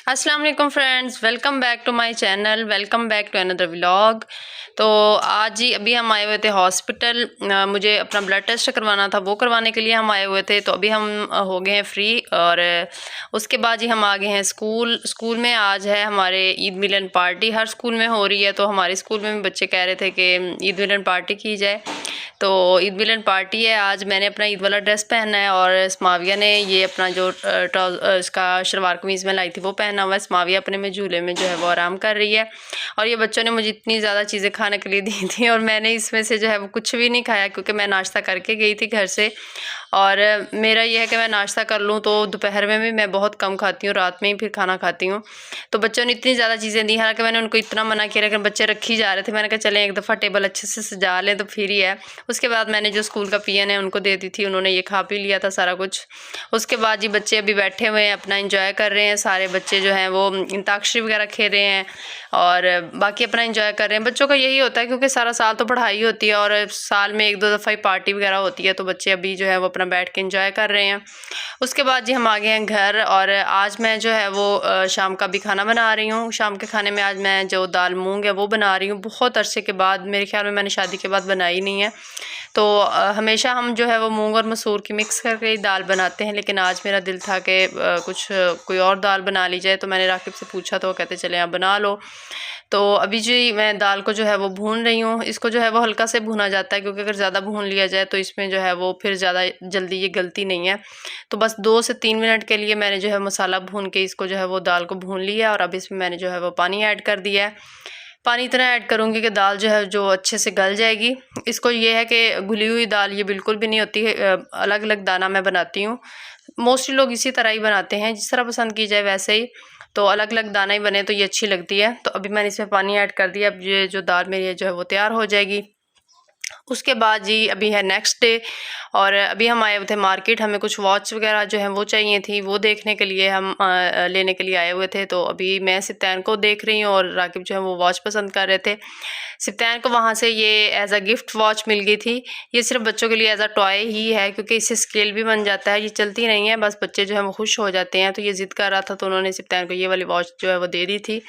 अस्सलाम वालेकुम friends, welcome back to my channel, welcome back to another vlog. तो आज ही अभी हम आए हुए थे हॉस्पिटल। मुझे अपना ब्लड टेस्ट करवाना था, वो करवाने के लिए हम आए हुए थे। तो अभी हम हो गए हैं फ्री और उसके बाद ही हम आ गए हैं स्कूल में। आज है हमारे ईद मिलन पार्टी, हर स्कूल में हो रही है, तो हमारे स्कूल में भी बच्चे कह रहे थे कि ईद मिलन पार्टी की जाए। तो ईद मिलन पार्टी है आज। मैंने अपना ईद वाला ड्रेस पहना है और स्माविया ने ये अपना जो इसका शलवार कमीज़ में लाई थी वो पहना हुआ है। स्माविया अपने में झूले में जो है वो आराम कर रही है और ये बच्चों ने मुझे इतनी ज़्यादा चीज़ें खाने के लिए दी थी और मैंने इसमें से जो है वो कुछ भी नहीं खाया क्योंकि मैं नाश्ता करके गई थी घर से। और मेरा ये है कि मैं नाश्ता कर लूँ तो दोपहर में भी मैं बहुत कम खाती हूँ, रात में ही फिर खाना खाती हूँ। तो बच्चों ने इतनी ज़्यादा चीज़ें दी, हालांकि मैंने उनको इतना मना किया लेकिन बच्चे रखी जा रहे थे। मैंने कहा चलें एक दफ़ा टेबल अच्छे से सजा लें तो फिर ही है। उसके बाद मैंने जो स्कूल का पियन है उनको दे दी थी, उन्होंने ये खा पी लिया था सारा कुछ। उसके बाद जी बच्चे अभी बैठे हुए हैं, अपना इंजॉय कर रहे हैं। सारे बच्चे जो हैं वो अंताक्षरी वगैरह खेल रहे हैं और बाकी अपना इंजॉय कर रहे हैं। बच्चों का यही होता है क्योंकि सारा साल तो पढ़ाई होती है और साल में एक दो दफ़ा ही पार्टी वगैरह होती है, तो बच्चे अभी जो है वो अपना बैठ के इंजॉय कर रहे हैं। उसके बाद जी हम आ गए हैं घर और आज मैं जो है वो शाम का भी खाना बना रही हूँ। शाम के खाने में आज मैं जो दाल मूंग है वो बना रही हूँ। बहुत अरसे के बाद, मेरे ख्याल में मैंने शादी के बाद बनाई नहीं है। तो हमेशा हम जो है वो मूंग और मसूर की मिक्स करके ही दाल बनाते हैं, लेकिन आज मेरा दिल था कि कुछ कोई और दाल बना ली जाए। तो मैंने राकिब से पूछा तो वो कहते चले आप बना लो। तो अभी जी मैं दाल को जो है वो भून रही हूँ। इसको जो है वो हल्का से भुना जाता है क्योंकि अगर ज़्यादा भून लिया जाए तो इसमें जो है वो फिर ज़्यादा जल्दी ये गलती नहीं है। तो बस 2 से 3 मिनट के लिए मैंने जो है मसाला भून के इसको जो है वो दाल को भून लिया और अब इसमें मैंने जो है वो पानी ऐड कर दिया है। पानी इतना ऐड करूँगी कि दाल जो है जो अच्छे से गल जाएगी। इसको ये है कि घुली हुई दाल ये बिल्कुल भी नहीं होती है, अलग अलग दाना मैं बनाती हूँ। मोस्टली लोग इसी तरह ही बनाते हैं, जिस तरह पसंद की जाए वैसे ही। तो अलग अलग दाना ही बने तो ये अच्छी लगती है। तो अभी मैंने इसमें पानी ऐड कर दिया। अब ये जो दाल मेरी जो है वो तैयार हो जाएगी। उसके बाद जी अभी है नेक्स्ट डे और अभी हम आए हुए थे मार्केट। हमें कुछ वॉच वगैरह जो है वो चाहिए थी, वो देखने के लिए हम लेने के लिए आए हुए थे। तो अभी मैं सिप्तान को देख रही हूँ और राकिब जो है वो वॉच पसंद कर रहे थे। सिप्तान को वहाँ से ये एज अ गिफ्ट वॉच मिल गई थी। ये सिर्फ बच्चों के लिए एज अ टॉय ही है क्योंकि इससे स्केल भी बन जाता है। ये चलती नहीं है, बस बच्चे जो है वो खुश हो जाते हैं। तो ये ज़िद कर रहा था तो उन्होंने सिप्तान को ये वाली वॉच जो है वो दे दी थी।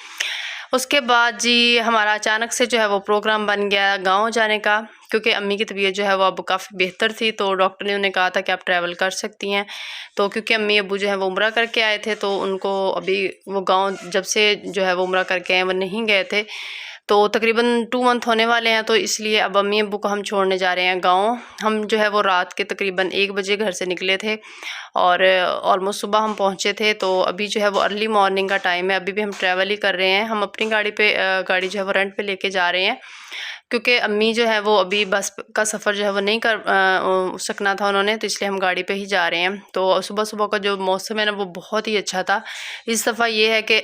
उसके बाद जी हमारा अचानक से जो है वो प्रोग्राम बन गया गाँव जाने का, क्योंकि अम्मी की तबीयत जो है वो अब काफ़ी बेहतर थी। तो डॉक्टर ने उन्हें कहा था कि आप ट्रैवल कर सकती हैं। तो क्योंकि अम्मी अब्बू जो है वो उम्रा करके आए थे तो उनको अभी वो गाँव जब से जो है वो उम्रा करके आए वो नहीं गए थे। तो तकरीबन 2 मंथ होने वाले हैं, तो इसलिए अब अम्मी अब्बू को हम छोड़ने जा रहे हैं गाँव। हम जो है वो रात के तकरीबन 1 बजे घर से निकले थे और ऑलमोस्ट सुबह हम पहुँचे थे। तो अभी जो है वो अर्ली मॉर्निंग का टाइम है, अभी भी हम ट्रैवल ही कर रहे हैं। हम अपनी गाड़ी जो है वो रेंट पे लेके जा रहे हैं क्योंकि अम्मी जो है वो अभी बस का सफ़र जो है वो नहीं कर सकना था उन्होंने, तो इसलिए हम गाड़ी पे ही जा रहे हैं। तो सुबह-सुबह का जो मौसम है ना वो बहुत ही अच्छा था। इस दफ़ा ये है कि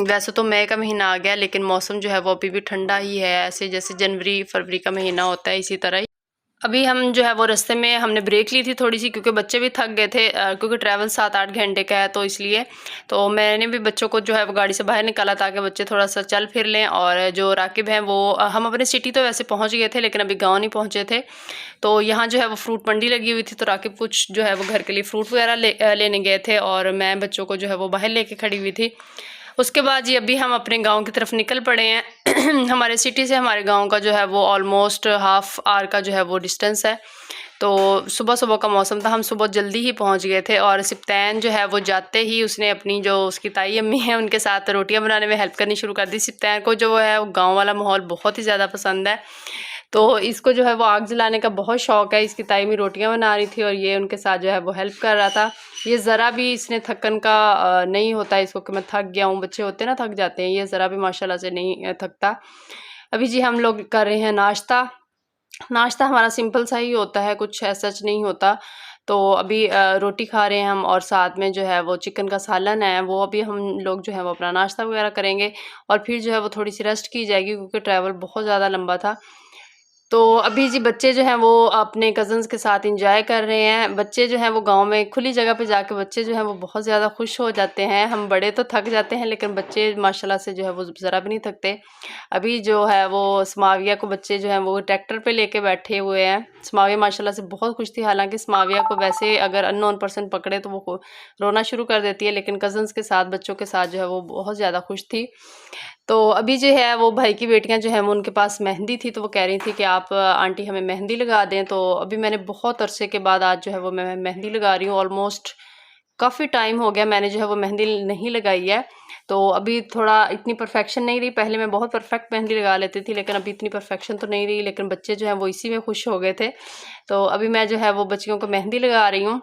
वैसे तो मई का महीना आ गया लेकिन मौसम जो है वो अभी भी ठंडा ही है, ऐसे जैसे जनवरी फरवरी का महीना होता है इसी तरह ही। अभी हम जो है वो रास्ते में हमने ब्रेक ली थी थोड़ी-सी क्योंकि बच्चे भी थक गए थे, क्योंकि ट्रैवल 7-8 घंटे का है तो इसलिए। तो मैंने भी बच्चों को जो है वो गाड़ी से बाहर निकाला ताकि बच्चे थोड़ा-सा चल फिर लें। और जो राकिब हैं वो हम अपने सिटी तो वैसे पहुँच गए थे लेकिन अभी गाँव नहीं पहुँचे थे। तो यहाँ जो है वो फ्रूट मंडी लगी हुई थी तो राकिब कुछ जो है वो घर के लिए फ्रूट वगैरह लेने गए थे और मैं बच्चों को जो है वो बाहर लेके खड़ी हुई थी। उसके बाद जी अभी हम अपने गाँव की तरफ निकल पड़े हैं। हमारे सिटी से हमारे गाँव का जो है वो ऑलमोस्ट हाफ़ आवर का जो है वो डिस्टेंस है। तो सुबह-सुबह का मौसम था, हम सुबह जल्दी ही पहुँच गए थे और सिप्तान जो है वो जाते ही उसने अपनी जो उसकी ताई अम्मी है उनके साथ रोटियाँ बनाने में हेल्प करनी शुरू कर दी। सिप्तान को जो है वो गाँव वाला माहौल बहुत ही ज़्यादा पसंद है। तो इसको जो है वो आग जलाने का बहुत शौक़ है। इसकी ताई अम्मी रोटियाँ बना रही थी और ये उनके साथ जो है वो हेल्प कर रहा था। ये ज़रा भी इसने थकन का नहीं होता इसको कि मैं थक गया हूँ। बच्चे होते हैं ना थक जाते हैं, ये ज़रा भी माशाल्लाह से नहीं थकता। अभी जी हम लोग कर रहे हैं नाश्ता। नाश्ता हमारा सिंपल सा ही होता है, कुछ ऐसा नहीं होता। तो अभी रोटी खा रहे हैं हम और साथ में जो है वो चिकन का सालन है, वो अभी हम लोग जो है वो अपना नाश्ता वगैरह करेंगे और फिर जो है वो थोड़ी सी रेस्ट की जाएगी क्योंकि ट्रैवल बहुत ज़्यादा लंबा था। तो अभी जी बच्चे जो हैं वो अपने कज़न्स के साथ एंजॉय कर रहे हैं। बच्चे जो हैं वो गाँव में खुली जगह पे जाके बच्चे जो हैं वो बहुत ज़्यादा खुश हो जाते हैं। हम बड़े तो थक जाते हैं, लेकिन बच्चे माशाल्लाह से जो है वो ज़रा भी नहीं थकते। अभी जो है वो समाविया को बच्चे जो हैं वो ट्रैक्टर पे लेके बैठे हुए हैं। समाविया माशाल्लाह से बहुत खुश थी। हालाँकि समाविया को वैसे अगर अननोन पर्सन पकड़े तो वो रोना शुरू कर देती है, लेकिन कज़न्स के साथ, बच्चों के साथ जो है वो बहुत ज़्यादा खुश थी। तो अभी जो है वो भाई की बेटियां जो हैं वो उनके पास मेहंदी थी, तो वो कह रही थी कि आप आंटी हमें मेहंदी लगा दें। तो अभी मैंने बहुत अरसे के बाद आज जो है वो मैं मेहंदी लगा रही हूँ। ऑलमोस्ट काफ़ी टाइम हो गया मैंने जो है वो मेहंदी नहीं लगाई है। तो अभी थोड़ा इतनी परफेक्शन नहीं रही। पहले मैं बहुत परफेक्ट मेहंदी लगा लेती थी, लेकिन अभी इतनी परफेक्शन तो नहीं रही। लेकिन बच्चे जो हैं वो इसी में खुश हो गए थे। तो अभी मैं जो है वो बच्चियों को मेहंदी लगा रही हूँ।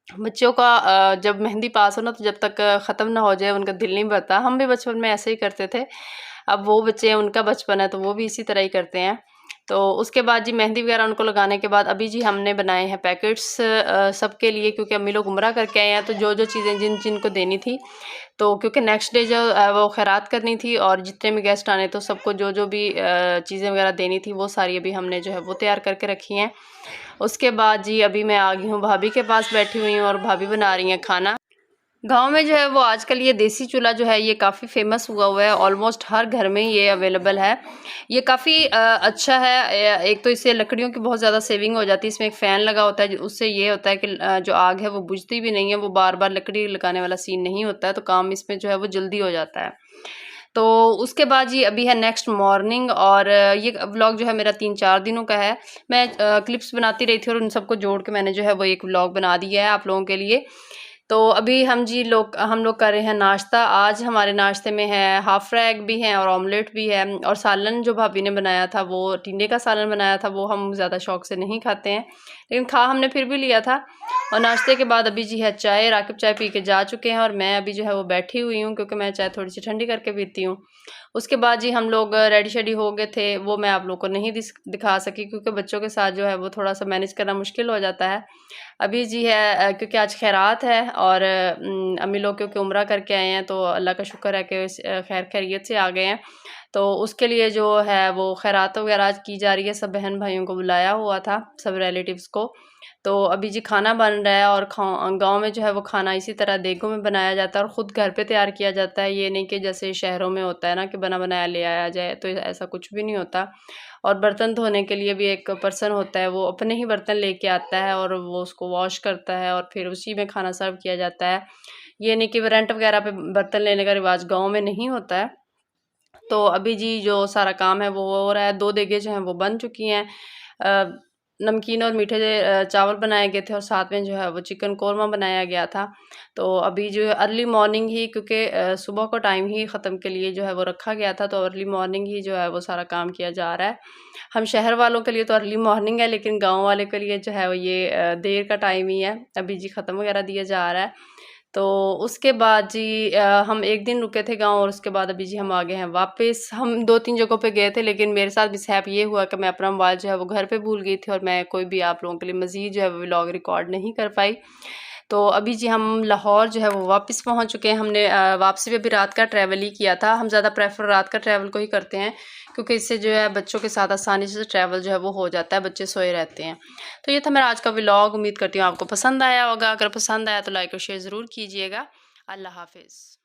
बच्चों का जब मेहंदी पास हो ना, तो जब तक ख़त्म ना हो जाए उनका दिल नहीं भरता। हम भी बचपन में ऐसे ही करते थे। अब वो बच्चे हैं, उनका बचपन है, तो वो भी इसी तरह ही करते हैं। तो उसके बाद जी मेहंदी वगैरह उनको लगाने के बाद अभी जी हमने बनाए हैं पैकेट्स सबके लिए, क्योंकि अम्मी लोग उम्रा करके आए हैं। तो जो चीज़ें जिनको देनी थी, तो क्योंकि नेक्स्ट डे जो वो खैरात करनी थी, और जितने भी गेस्ट आने तो सबको जो भी चीज़ें वगैरह देनी थी वो सारी अभी हमने जो है वो तैयार करके रखी हैं। उसके बाद जी अभी मैं आ गई हूँ भाभी के पास, बैठी हुई हूँ और भाभी बना रही हैं खाना। गाँव में जो है वो आजकल ये देसी चूल्हा जो है ये काफ़ी फ़ेमस हुआ है। ऑलमोस्ट हर घर में ये अवेलेबल है। ये काफ़ी अच्छा है। एक तो इससे लकड़ियों की बहुत ज़्यादा सेविंग हो जाती है। इसमें एक फ़ैन लगा होता है, उससे ये होता है कि जो आग है वो बुझती भी नहीं है। वो बार-बार लकड़ी लगाने वाला सीन नहीं होता है, तो काम इसमें जो है वो जल्दी हो जाता है। तो उसके बाद जी अभी है नेक्स्ट मॉर्निंग, और ये व्लॉग जो है मेरा 3-4 दिनों का है। मैं क्लिप्स बनाती रही थी और उन सबको जोड़ के मैंने जो है वो एक व्लॉग बना दिया है आप लोगों के लिए। तो अभी हम लोग कर रहे हैं नाश्ता। आज हमारे नाश्ते में है हाफ़ फ्राई एग भी है और ऑमलेट भी है, और सालन जो भाभी ने बनाया था वो टिंडे का सालन बनाया था। वो हम ज़्यादा शौक से नहीं खाते हैं, लेकिन खा हमने फिर भी लिया था। और नाश्ते के बाद अभी जी है चाय। राकिब चाय पी के जा चुके हैं, और मैं अभी जो है वो बैठी हुई हूँ, क्योंकि मैं चाय थोड़ी सी ठंडी करके पीती हूँ। उसके बाद जी हम लोग रेडी शेडी हो गए थे। वो मैं आप लोग को नहीं दिखा सकी, क्योंकि बच्चों के साथ जो है वो थोड़ा सा मैनेज करना मुश्किल हो जाता है। अभी जी है क्योंकि आज खैरात है, और अम्मी लोग क्योंकि उम्रा करके आए हैं, तो अल्लाह का शुक्र है कि खैर खैरियत से आ गए हैं। तो उसके लिए जो है वो खैरात वगैरह आज की जा रही है। सब बहन भाइयों को बुलाया हुआ था, सब रिलेटिव्स को। तो अभी जी खाना बन रहा है, और गाँव में जो है वो खाना इसी तरह देगों में बनाया जाता है और ख़ुद घर पे तैयार किया जाता है। ये नहीं कि जैसे शहरों में होता है ना कि बना बनाया ले आया जाए, तो ऐसा कुछ भी नहीं होता। और बर्तन धोने के लिए भी एक पर्सन होता है, वो अपने ही बर्तन लेके आता है और वो उसको वॉश करता है, और फिर उसी में खाना सर्व किया जाता है। ये नहीं कि रेंट वगैरह पे बर्तन लेने का रिवाज गाँव में नहीं होता है। तो अभी जी जो सारा काम है वो हो रहा है। 2 देगें जो हैं वो बन चुकी हैं। नमकीन और मीठे चावल बनाए गए थे, और साथ में जो है वो चिकन कोरमा बनाया गया था। तो अभी जो है अर्ली मॉर्निंग ही, क्योंकि सुबह को टाइम ही ख़त्म के लिए जो है वो रखा गया था, तो अर्ली मॉर्निंग ही जो है वो सारा काम किया जा रहा है। हम शहर वालों के लिए तो अर्ली मॉर्निंग है, लेकिन गाँव वाले के लिए जो है वो ये देर का टाइम ही है। अभी जी ख़त्म वगैरह दिया जा रहा है। तो उसके बाद जी हम 1 दिन रुके थे गाँव, और उसके बाद अभी जी हम आ गए हैं वापस। हम 2-3 जगहों पे गए थे, लेकिन मेरे साथ मिसहैप ये हुआ कि मैं अपना मोबाइल जो है वो घर पे भूल गई थी, और मैं कोई भी आप लोगों के लिए मज़ीद जो है वो व्लॉग रिकॉर्ड नहीं कर पाई। तो अभी जी हम लाहौर जो है वो वापस पहुंच चुके हैं। हमने वापसी में भी रात का ट्रैवल ही किया था। हम ज़्यादा प्रेफर रात का ट्रैवल को ही करते हैं, क्योंकि इससे जो है बच्चों के साथ आसानी से ट्रैवल जो है वो हो जाता है, बच्चे सोए रहते हैं। तो ये था मेरा आज का व्लॉग। उम्मीद करती हूँ आपको पसंद आया होगा। अगर पसंद आया तो लाइक और शेयर ज़रूर कीजिएगा। अल्लाह हाफिज़।